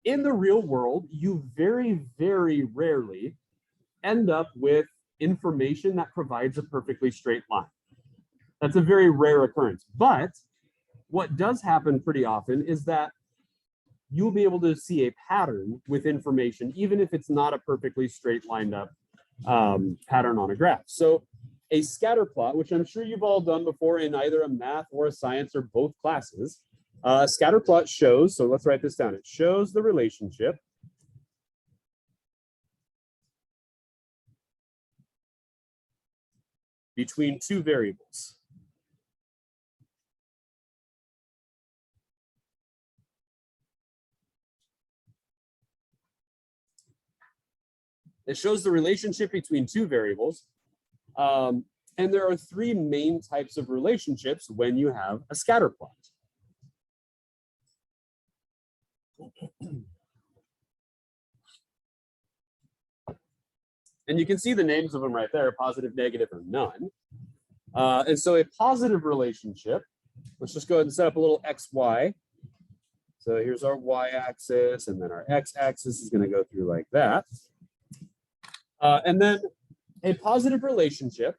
in the real world, you very, very rarely end up with information that provides a perfectly straight line. That's a very rare occurrence. But what does happen pretty often is that you'll be able to see a pattern with information, even if it's not a perfectly straight lined up pattern on a graph. So a scatter plot, which I'm sure you've all done before in either a math or a science or both classes, a scatter plot shows, so let's write this down, it shows the relationship between two variables. It shows the relationship between two variables. And there are three main types of relationships when you have a scatter plot. And you can see the names of them right there, positive, negative, or none. And so a positive relationship, let's just go ahead and set up a little XY. So here's our Y-axis, and then our X-axis is going to go through like that. And then a positive relationship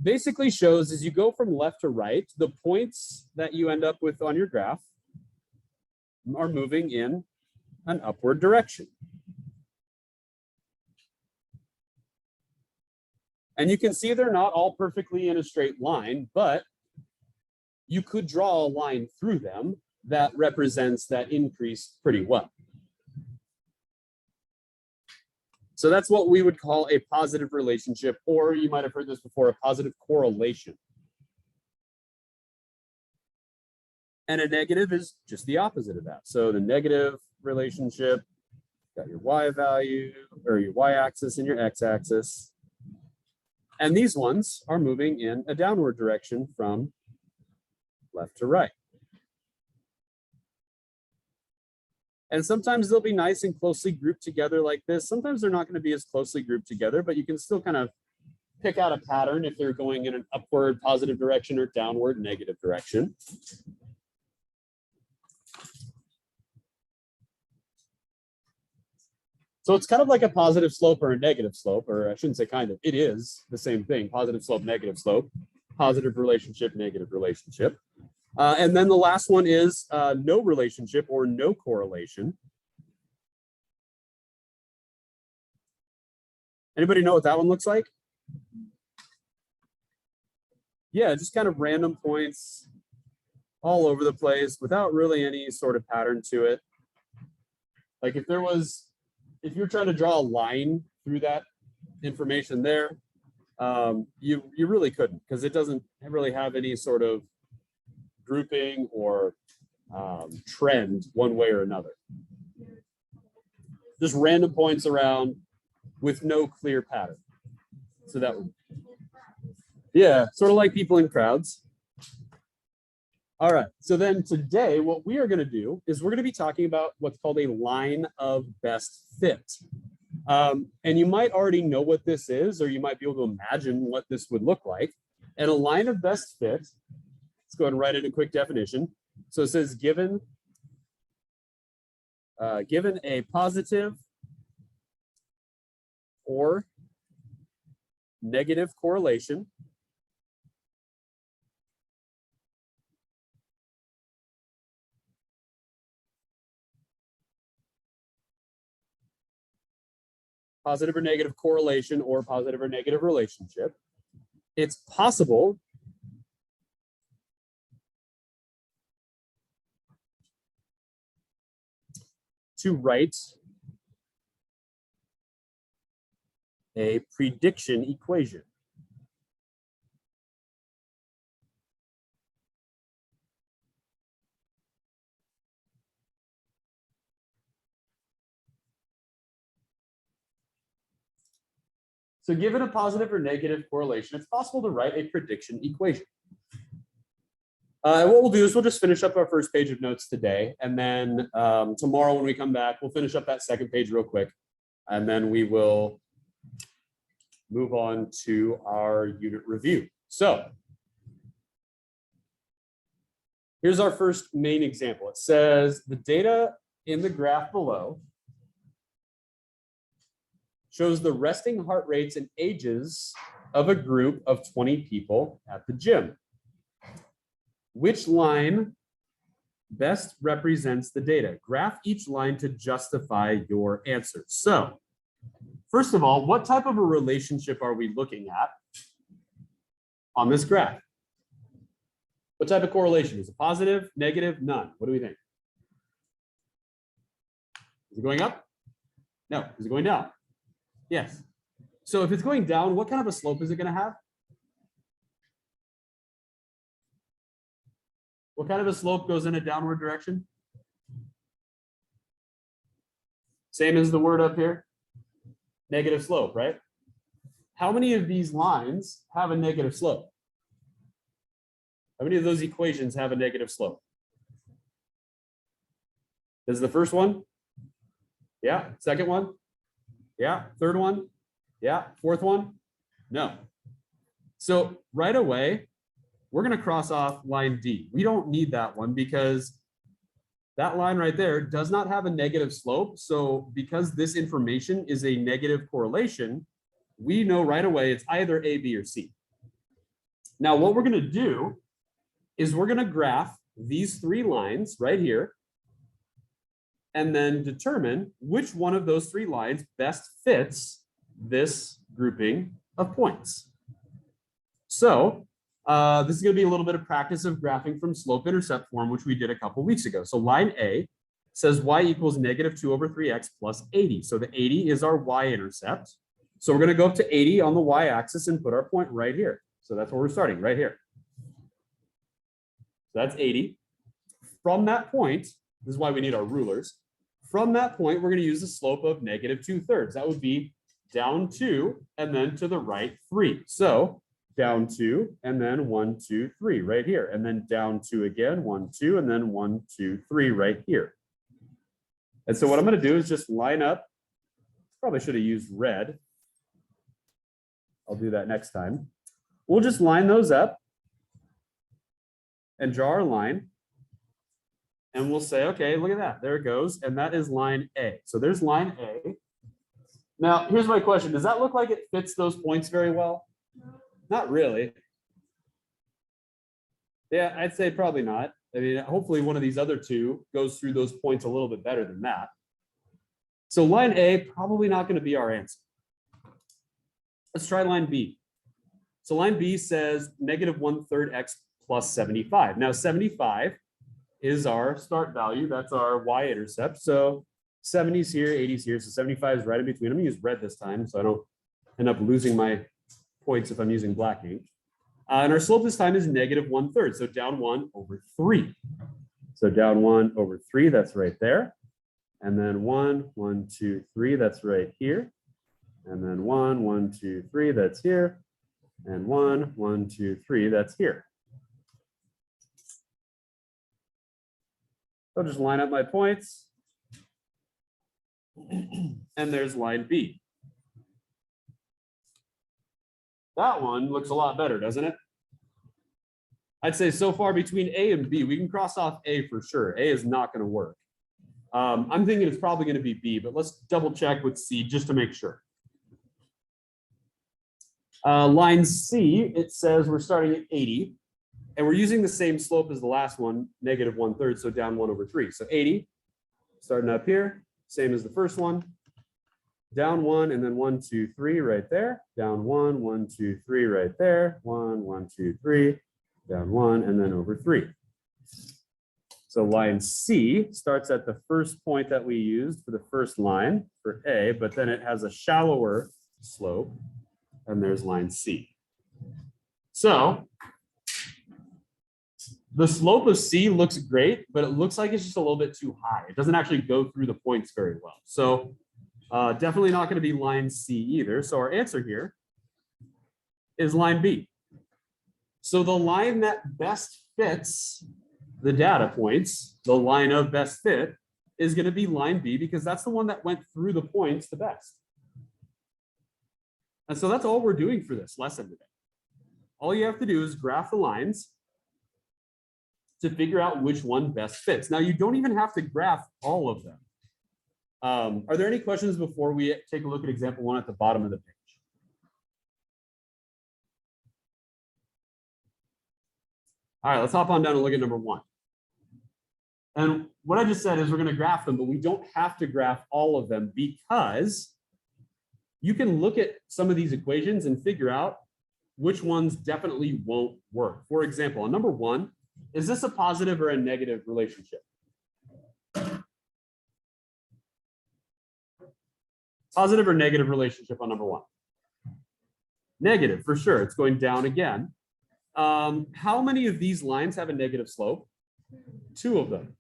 basically shows as you go from left to right, the points that you end up with on your graph are moving in an upward direction. And you can see they're not all perfectly in a straight line, but you could draw a line through them that represents that increase pretty well. So that's what we would call a positive relationship, or you might have heard this before, a positive correlation. And a negative is just the opposite of that. So the negative relationship, got your Y value, or your Y-axis and your X-axis. And these ones are moving in a downward direction from left to right. And sometimes they'll be nice and closely grouped together like this. Sometimes they're not going to be as closely grouped together, but you can still kind of pick out a pattern if they're going in an upward positive direction or downward negative direction. So it's kind of like a positive slope or a negative slope, or I shouldn't say kind of, it is the same thing, positive slope, negative slope, positive relationship, negative relationship. And then the last one is no relationship or no correlation. Anybody know what that one looks like? Yeah, just kind of random points all over the place without really any sort of pattern to it. Like if you're trying to draw a line through that information there, you really couldn't, because it doesn't really have any sort of grouping or trend one way or another. Just random points around with no clear pattern. So that would, yeah, sort of like people in crowds. All right, so then today what we are going to do is we're going to be talking about what's called a line of best fit. And you might already know what this is, or you might be able to imagine what this would look like. And a line of best fit, let's go ahead and write it in a quick definition. So it says given a positive or negative correlation positive or negative correlation or positive or negative relationship, it's possible to write a prediction equation. So given a positive or negative correlation, it's possible to write a prediction equation. What we'll do is we'll just finish up our first page of notes today. And then tomorrow when we come back, we'll finish up that second page real quick. And then we will move on to our unit review. So here's our first main example. It says the data in the graph below shows the resting heart rates and ages of a group of 20 people at the gym. Which line best represents the data? Graph each line to justify your answer. So, first of all, what type of a relationship are we looking at on this graph? What type of correlation? Is it positive, negative, none? What do we think? Is it going up? No. Is it going down? Yes. So if it's going down, what kind of a slope is it going to have? What kind of a slope goes in a downward direction? Same as the word up here. Negative slope, right? How many of these lines have a negative slope? How many of those equations have a negative slope? This is the first one? Yeah. Second one? Yeah. Third one? Yeah. Fourth one? No. So right away, we're going to cross off line D. We don't need that one because that line right there does not have a negative slope. So because this information is a negative correlation, we know right away it's either A, B, or C. Now, what we're going to do is we're going to graph these three lines right here and then determine which one of those three lines best fits this grouping of points. So this is going to be a little bit of practice of graphing from slope-intercept form, which we did a couple weeks ago. So line A says y equals -2/3x plus 80. So the 80 is our y-intercept. So we're going to go up to 80 on the y-axis and put our point right here. So that's where we're starting, right here. So that's 80. From that point, this is why we need our rulers. From that point, we're going to use the slope of -2/3. That would be down 2 and then to the right 3. So down 2 and then 1, 2, 3 right here. And then down 2 again, 1, 2, and then 1, 2, 3 right here. And so what I'm going to do is just line up. Probably should have used red. I'll do that next time. We'll just line those up and draw our line. And we'll say, okay, look at that. There it goes. And that is line A. So there's line A. Now, here's my question. Does that look like it fits those points very well? Not really. Yeah, I'd say probably not. I mean, hopefully one of these other two goes through those points a little bit better than that. So line A, probably not going to be our answer. Let's try line B. So line B says -1/3 x plus 75. Now 75 is our start value. That's our y-intercept. So 70's here, 80's here. So 75 is right in between. I'm going to use red this time so I don't end up losing my points if I'm using black ink. And our slope this time is -1/3. So down 1/3. So down 1/3, that's right there. And then 1, 1, 2, 3, that's right here. And then 1, 1, 2, 3, that's here. And 1, 1, 2, 3, that's here. I'll just line up my points. And there's line B. That one looks a lot better, doesn't it? I'd say so far between A and B, we can cross off A for sure. A is not going to work. I'm thinking it's probably going to be B, but let's double check with C just to make sure. Line C, it says we're starting at 80, and we're using the same slope as the last one, -1/3, so down 1/3. So 80, starting up here, same as the first one. Down 1 and then 1, 2, 3 right there. Down 1, 1, 2, 3 right there. 1, 1, 2, 3. Down 1 and then over 3. So line C starts at the first point that we used for the first line for A, but then it has a shallower slope, and there's line C. So the slope of C looks great, but it looks like it's just a little bit too high. It doesn't actually go through the points very well. So definitely not going to be line C either. So our answer here is line B. So the line that best fits the data points, the line of best fit, is going to be line B because that's the one that went through the points the best. And so that's all we're doing for this lesson today. All you have to do is graph the lines to figure out which one best fits. Now, you don't even have to graph all of them. Are there any questions before we take a look at example 1 at the bottom of the page? All right, let's hop on down and look at number 1. And what I just said is we're going to graph them, but we don't have to graph all of them because you can look at some of these equations and figure out which ones definitely won't work. For example, on number 1, is this a positive or a negative relationship? Positive or negative relationship on number 1? Negative, for sure. It's going down again. How many of these lines have a negative slope? 2 of them.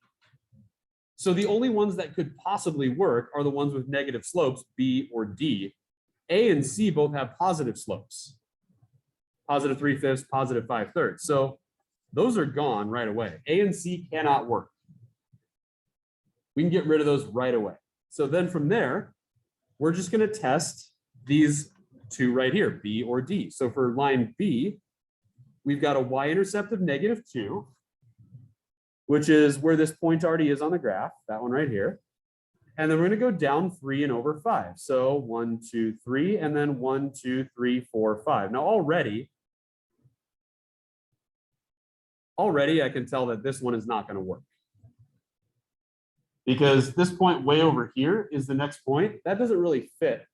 So the only ones that could possibly work are the ones with negative slopes, B or D. A and C both have positive slopes. Positive 3/5, positive 5/3. So those are gone right away. A and C cannot work. We can get rid of those right away. So then from there, we're just going to test these 2 right here, B or D. So for line B, we've got a y-intercept of -2, which is where this point already is on the graph, that one right here. And then we're going to go down 3 and over 5. So 1, 2, 3, and then 1, 2, 3, 4, 5. Now already I can tell that this one is not going to work. Because this point way over here is the next point. That doesn't really fit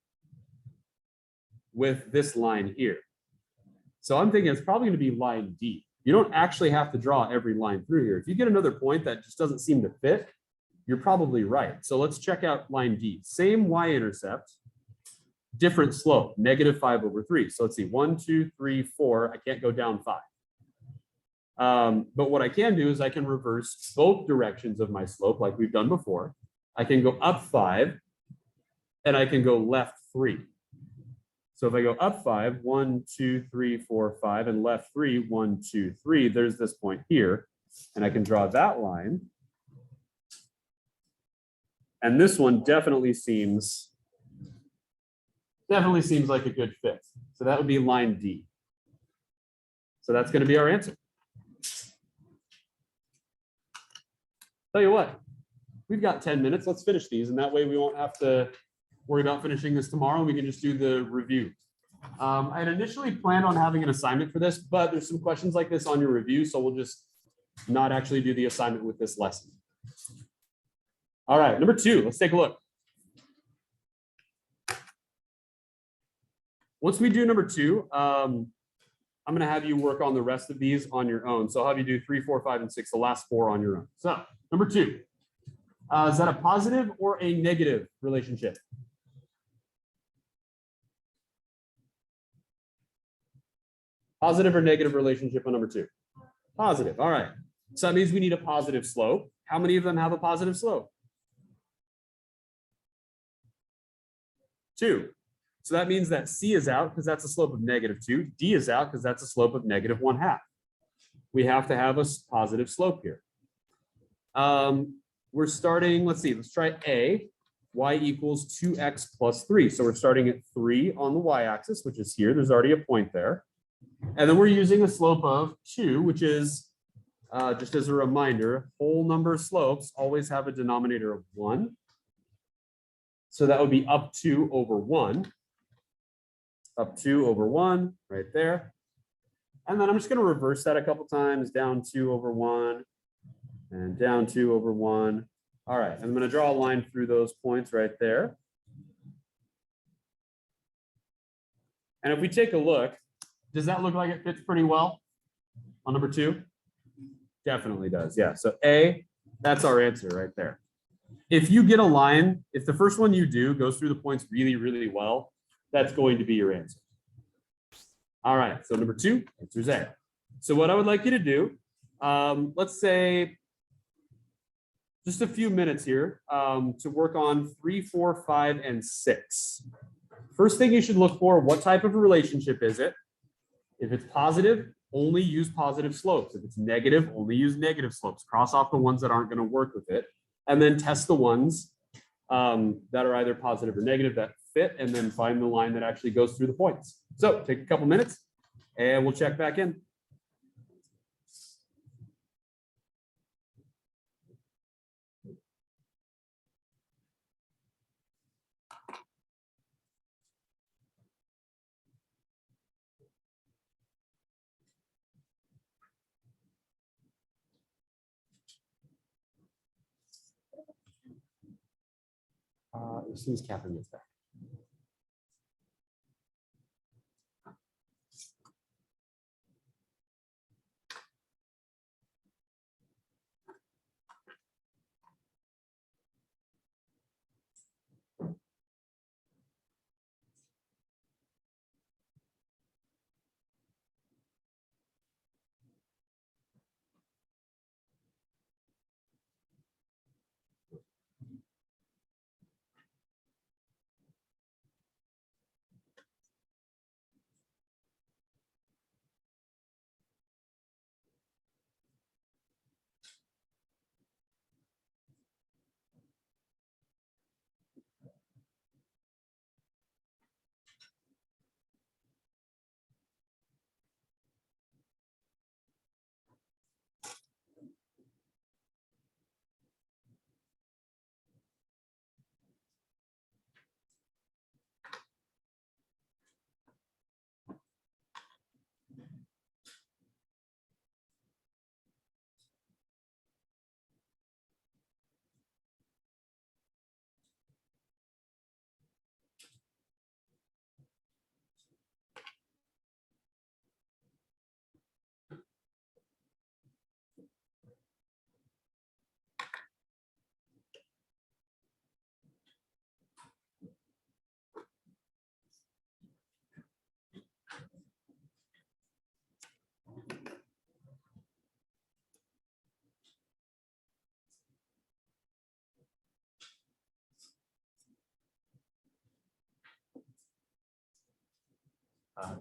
with this line here. So I'm thinking it's probably going to be line D. You don't actually have to draw every line through here. If you get another point that just doesn't seem to fit, you're probably right. So let's check out line D. Same y-intercept, different slope, -5/3. So let's see, 1, 2, 3, 4. I can't go down 5. But what I can do is I can reverse both directions of my slope like we've done before. I can go up 5 and I can go left 3. So if I go up 5, 1, 2, 3, 4, 5, and left 3, 1, 2, 3, there's this point here. And I can draw that line. And this one definitely seems like a good fit. So that would be line D. So that's going to be our answer. Tell you what, we've got 10 minutes. Let's finish these. And that way we won't have to worry about finishing this tomorrow. We can just do the review. I had initially planned on having an assignment for this, but there's some questions like this on your review. So we'll just not actually do the assignment with this lesson. All right, number 2, let's take a look. Once we do number 2, I'm going to have you work on the rest of these on your own. So I'll have you do 3, 4, 5, and 6, the last 4 on your own. So number 2, is that a positive or a negative relationship? Positive or negative relationship on number 2? Positive. All right. So that means we need a positive slope. How many of them have a positive slope? 2. So that means that C is out because that's a slope of -2. D is out because that's a slope of -1/2. We have to have a positive slope here. We're starting, let's see, let's try A. Y equals 2x plus 3. So we're starting at 3 on the y-axis, which is here. There's already a point there. And then we're using a slope of 2, which is, just as a reminder, whole number slopes always have a denominator of 1. So that would be up 2 over 1. Up 2 over 1, right there. And then I'm just going to reverse that a couple times, down 2 over 1, and down 2 over 1. All right, I'm going to draw a line through those points right there. And if we take a look, does that look like it fits pretty well on number 2? Definitely does, yeah. So A, that's our answer right there. If you get a line, if the first one you do goes through the points really, really well, that's going to be your answer. All right, so number 2, answer's A. So what I would like you to do, let's say just a few minutes here to work on 3, 4, 5, and 6. First thing you should look for, what type of a relationship is it? If it's positive, only use positive slopes. If it's negative, only use negative slopes. Cross off the ones that aren't going to work with it, and then test the ones that are either positive or negative that fit, and then find the line that actually goes through the points. So take a couple minutes and we'll check back in. As soon as Catherine gets back.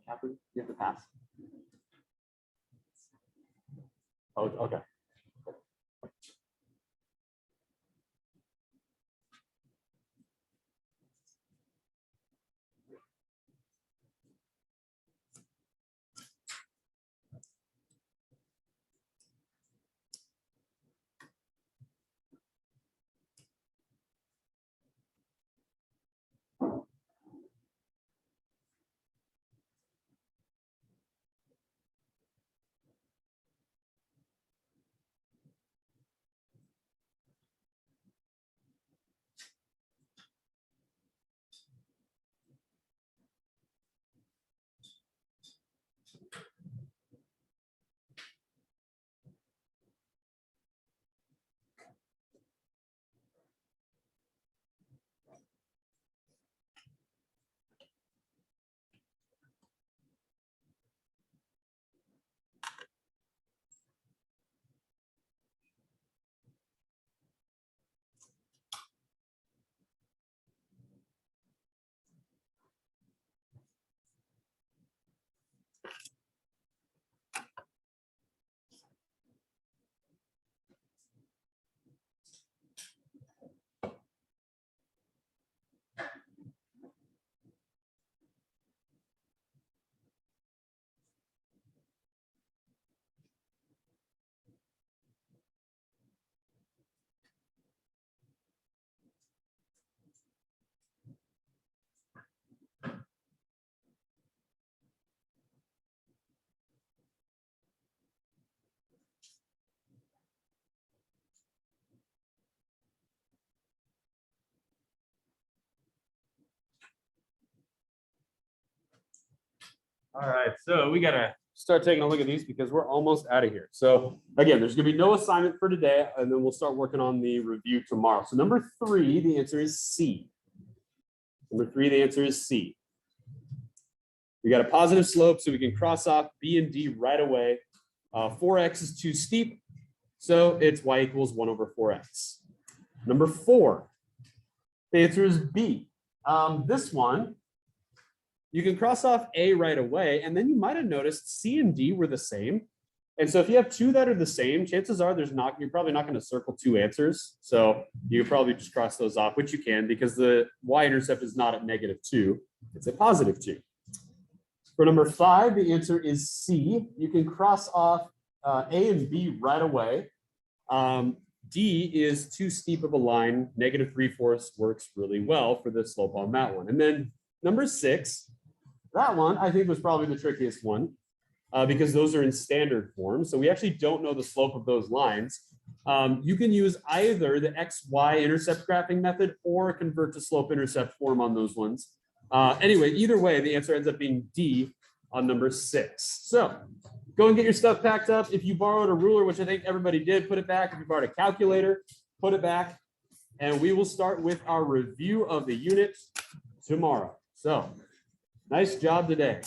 Catherine, you have to pass. Oh, okay. All right, so we gotta start taking a look at these because we're almost out of here. So again, there's gonna be no assignment for today, and then we'll start working on the review tomorrow. So number 3, the answer is C. Number 3, the answer is C. We got a positive slope, so we can cross off B and D right away. 4x is too steep, so it's y equals 1 over 4x. Number 4, the answer is B. This one, you can cross off A right away, and then you might have noticed C and D were the same. And so if you have 2 that are the same, chances are you're probably not going to circle 2 answers. So you can probably just cross those off, which you can because the y-intercept is not at -2, it's at +2. For number 5, the answer is C. You can cross off A and B right away. D is too steep of a line. -3/4 works really well for the slope on that one. And then number 6, that one I think was probably the trickiest one because those are in standard form. So we actually don't know the slope of those lines. You can use either the XY intercept graphing method or convert to slope intercept form on those ones. Anyway, either way, the answer ends up being D on number 6. So go and get your stuff packed up. If you borrowed a ruler, which I think everybody did, put it back. If you borrowed a calculator, put it back. And we will start with our review of the unit tomorrow. So nice job today.